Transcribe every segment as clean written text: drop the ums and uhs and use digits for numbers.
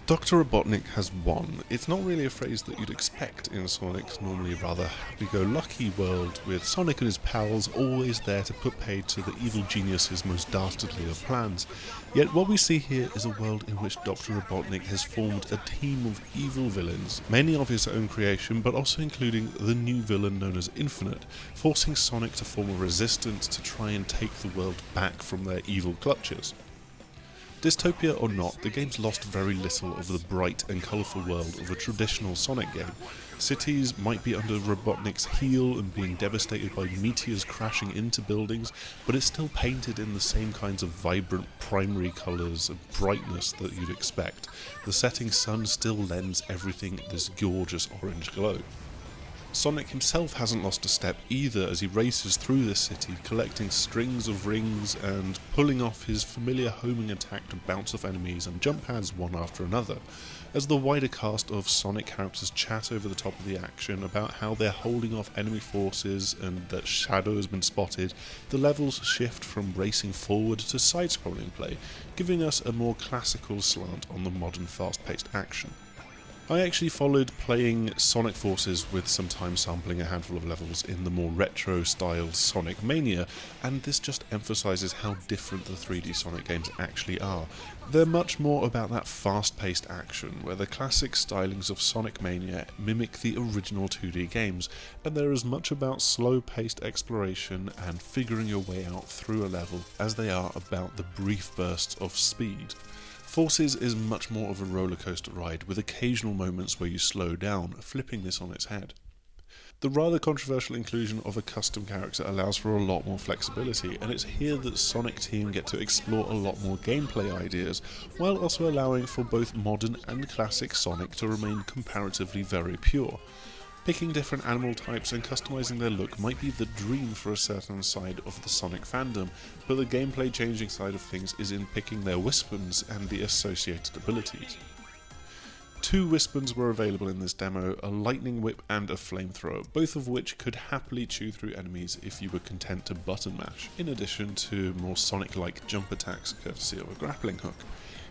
Dr. Robotnik has won. It's not really a phrase that you'd expect in Sonic's normally rather happy-go-lucky world, with Sonic and his pals always there to put paid to the evil genius's most dastardly of plans. Yet what we see here is a world in which Dr. Robotnik has formed a team of evil villains, many of his own creation, but also including the new villain known as Infinite, forcing Sonic to form a resistance to try and take the world back from their evil clutches. Dystopia or not, the game's lost very little of the bright and colourful world of a traditional Sonic game. Cities might be under Robotnik's heel and being devastated by meteors crashing into buildings, but it's still painted in the same kinds of vibrant primary colours and brightness that you'd expect. The setting sun still lends everything this gorgeous orange glow. Sonic himself hasn't lost a step either as he races through this city, collecting strings of rings and pulling off his familiar homing attack to bounce off enemies and jump pads one after another, as the wider cast of Sonic characters chat over the top of the action about how they're holding off enemy forces and that Shadow has been spotted. The levels shift from racing forward to side-scrolling play, giving us a more classical slant on the modern fast-paced action. I actually followed playing Sonic Forces with some time sampling a handful of levels in the more retro-styled Sonic Mania, and this just emphasises how different the 3D Sonic games actually are. They're much more about that fast-paced action, where the classic stylings of Sonic Mania mimic the original 2D games, and they're as much about slow-paced exploration and figuring your way out through a level as they are about the brief bursts of speed. Forces is much more of a roller coaster ride, with occasional moments where you slow down, flipping this on its head. The rather controversial inclusion of a custom character allows for a lot more flexibility, and it's here that Sonic Team get to explore a lot more gameplay ideas, while also allowing for both modern and classic Sonic to remain comparatively very pure. Picking different animal types and customizing their look might be the dream for a certain side of the Sonic fandom, but the gameplay changing side of things is in picking their Wispons and the associated abilities. 2 Wispons were available in this demo, a lightning whip and a flamethrower, both of which could happily chew through enemies if you were content to button mash, in addition to more Sonic-like jump attacks courtesy of a grappling hook.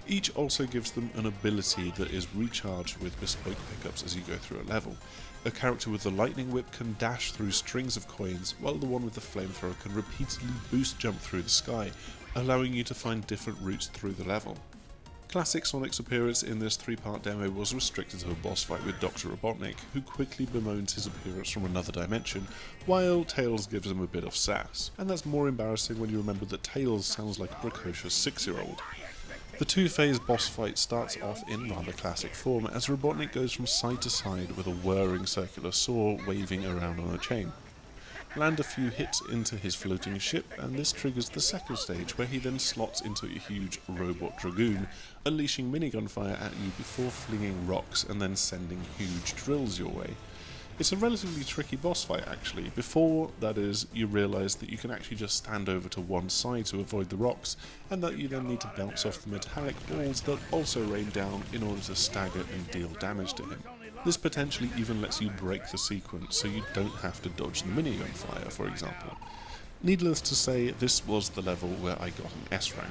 Each also gives them an ability that is recharged with bespoke pickups as you go through a level. A character with the lightning whip can dash through strings of coins, while the one with the flamethrower can repeatedly boost jump through the sky, allowing you to find different routes through the level. Classic Sonic's appearance in this 3-part demo was restricted to a boss fight with Dr. Robotnik, who quickly bemoans his appearance from another dimension, while Tails gives him a bit of sass. And that's more embarrassing when you remember that Tails sounds like a precocious 6-year-old. The 2-phase boss fight starts off in rather classic form as Robotnik goes from side to side with a whirring circular saw waving around on a chain. Land a few hits into his floating ship, and this triggers the second stage, where he then slots into a huge robot dragoon, unleashing minigun fire at you before flinging rocks and then sending huge drills your way. It's a relatively tricky boss fight actually. Before, that is, you realise that you can actually just stand over to one side to avoid the rocks, and that you then need to bounce off the metallic balls that also rain down in order to stagger and deal damage to him. This potentially even lets you break the sequence so you don't have to dodge the minigun fire, for example. Needless to say, this was the level where I got an S rank.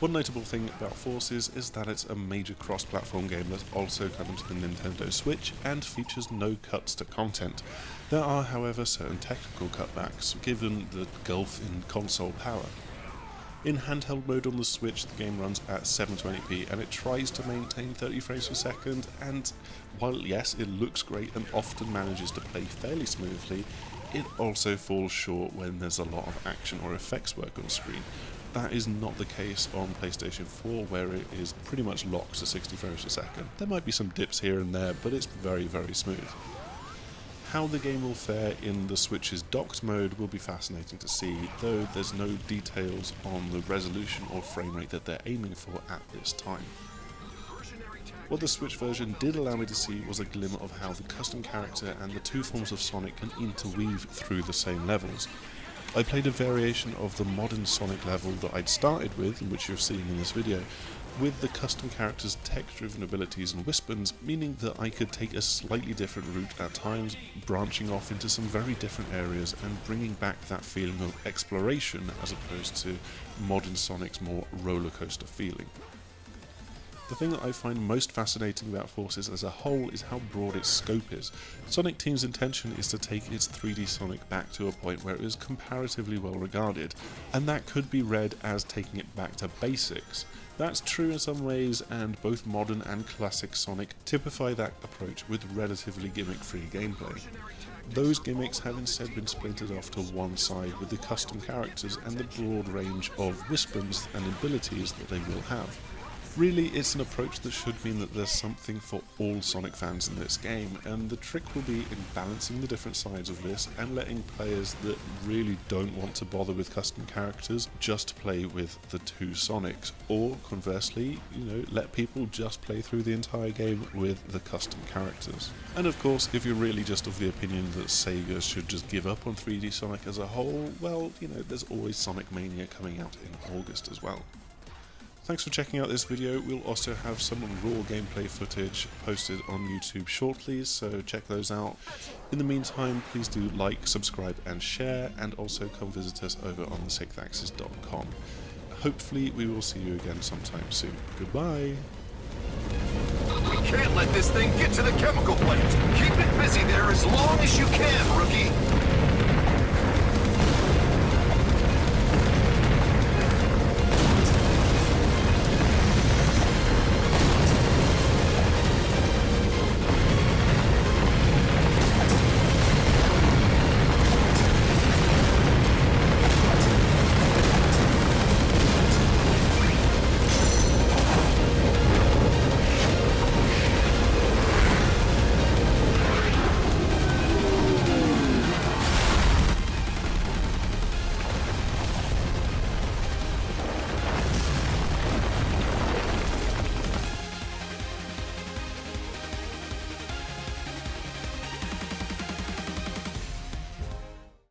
One notable thing about Forces is that it's a major cross-platform game that also comes to the Nintendo Switch and features no cuts to content. There are, however, certain technical cutbacks, given the gulf in console power. In handheld mode on the Switch, the game runs at 720p and it tries to maintain 30 frames per second, and while yes, it looks great and often manages to play fairly smoothly, it also falls short when there's a lot of action or effects work on screen. That is not the case on PlayStation 4, where it is pretty much locked to 60 frames per second. There might be some dips here and there, but it's very, very smooth. How the game will fare in the Switch's docked mode will be fascinating to see, though there's no details on the resolution or frame rate that they're aiming for at this time. What the Switch version did allow me to see was a glimmer of how the custom character and the 2 forms of Sonic can interweave through the same levels. I played a variation of the modern Sonic level that I'd started with, and which you're seeing in this video, with the custom character's tech-driven abilities and Wispons, meaning that I could take a slightly different route at times, branching off into some very different areas and bringing back that feeling of exploration as opposed to modern Sonic's more roller coaster feeling. The thing that I find most fascinating about Forces as a whole is how broad its scope is. Sonic Team's intention is to take its 3D Sonic back to a point where it is comparatively well regarded, and that could be read as taking it back to basics. That's true in some ways, and both modern and classic Sonic typify that approach with relatively gimmick-free gameplay. Those gimmicks have instead been splintered off to one side with the custom characters and the broad range of weapons and abilities that they will have. Really, it's an approach that should mean that there's something for all Sonic fans in this game, and the trick will be in balancing the different sides of this and letting players that really don't want to bother with custom characters just play with the two Sonics, or conversely, let people just play through the entire game with the custom characters. And of course, if you're really just of the opinion that Sega should just give up on 3D Sonic as a whole, well, there's always Sonic Mania coming out in August as well. Thanks for checking out this video. We'll also have some raw gameplay footage posted on YouTube shortly, so check those out. In the meantime, please do like, subscribe and share, and also come visit us over on thesixthaxis.com. Hopefully we will see you again sometime soon. Goodbye! We can't let this thing get to the chemical plant. Keep it busy there as long as you can, rookie.